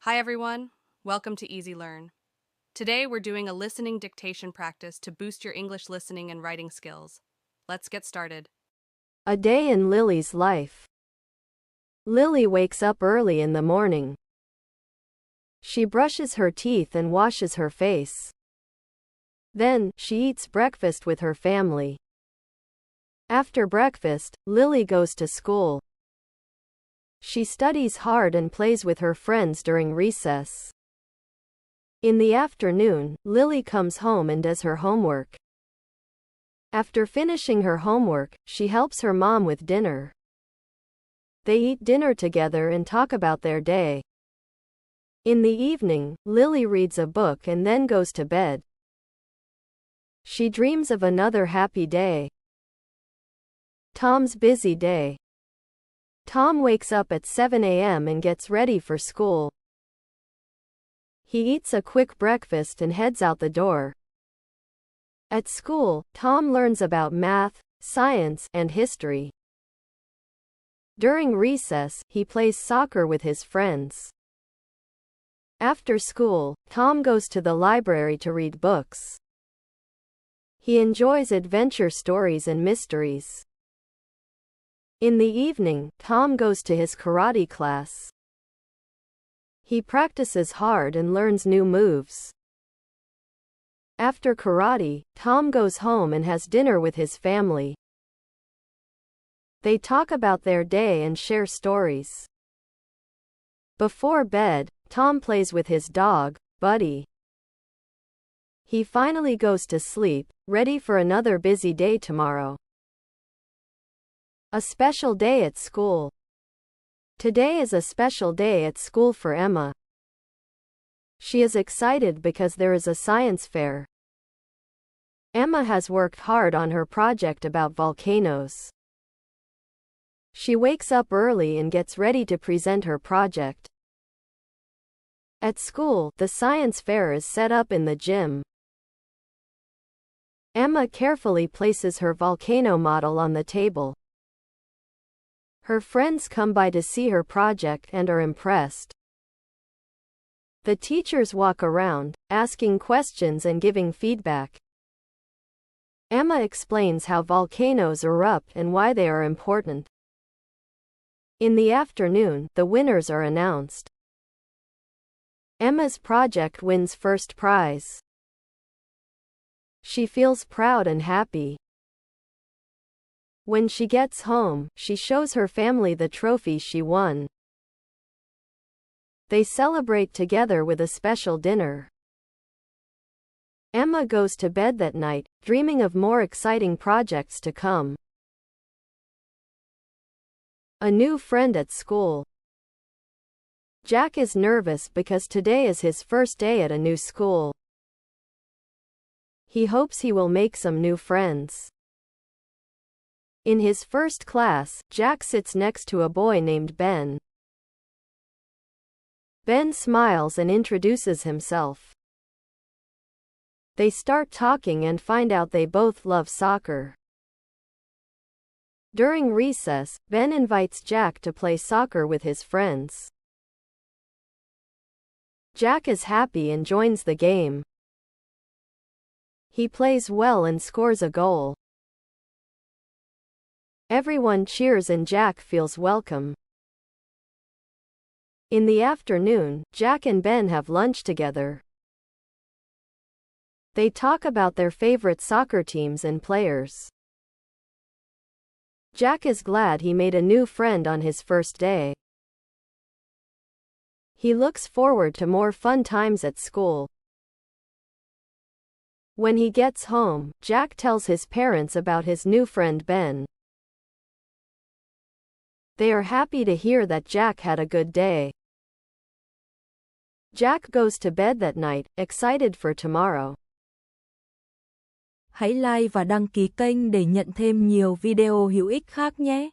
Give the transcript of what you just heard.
Hi everyone, welcome to Easy Learn. Today we're doing a listening dictation practice to boost your English listening and writing skills. Let's get started. A day in Lily's life. Lily wakes up early in the morning. She brushes her teeth and washes her face. Then, she eats breakfast with her family. After breakfast, Lily goes to school. She studies hard and plays with her friends during recess. In the afternoon, Lily comes home and does her homework. After finishing her homework, she helps her mom with dinner. They eat dinner together and talk about their day. In the evening, Lily reads a book and then goes to bed. She dreams of another happy day. Tom's busy day. Tom wakes up at 7 a.m. and gets ready for school. He eats a quick breakfast and heads out the door. At school, Tom learns about math, science, and history. During recess, he plays soccer with his friends. After school, Tom goes to the library to read books. He enjoys adventure stories and mysteries. In the evening, Tom goes to his karate class. He practices hard and learns new moves. After karate, Tom goes home and has dinner with his family. They talk about their day and share stories. Before bed, Tom plays with his dog, Buddy. He finally goes to sleep, ready for another busy day tomorrow. A special day at school. Today is a special day at school for Emma. She is excited because there is a science fair. Emma has worked hard on her project about volcanoes. She wakes up early and gets ready to present her project. At school, the science fair is set up in the gym. Emma carefully places her volcano model on the table. Her friends come by to see her project and are impressed. The teachers walk around, asking questions and giving feedback. Emma explains how volcanoes erupt and why they are important. In the afternoon, the winners are announced. Emma's project wins first prize. She feels proud and happy. When she gets home, she shows her family the trophy she won. They celebrate together with a special dinner. Emma goes to bed that night, dreaming of more exciting projects to come. A new friend at school. Jack is nervous because today is his first day at a new school. He hopes he will make some new friends. In his first class, Jack sits next to a boy named Ben. Ben smiles and introduces himself. They start talking and find out they both love soccer. During recess, Ben invites Jack to play soccer with his friends. Jack is happy and joins the game. He plays well and scores a goal. Everyone cheers and Jack feels welcome. In the afternoon, Jack and Ben have lunch together. They talk about their favorite soccer teams and players. Jack is glad he made a new friend on his first day. He looks forward to more fun times at school. When he gets home, Jack tells his parents about his new friend Ben. They are happy to hear that Jack had a good day. Jack goes to bed that night, excited for tomorrow. Hãy like và đăng ký kênh để nhận thêm nhiều video hữu ích khác nhé.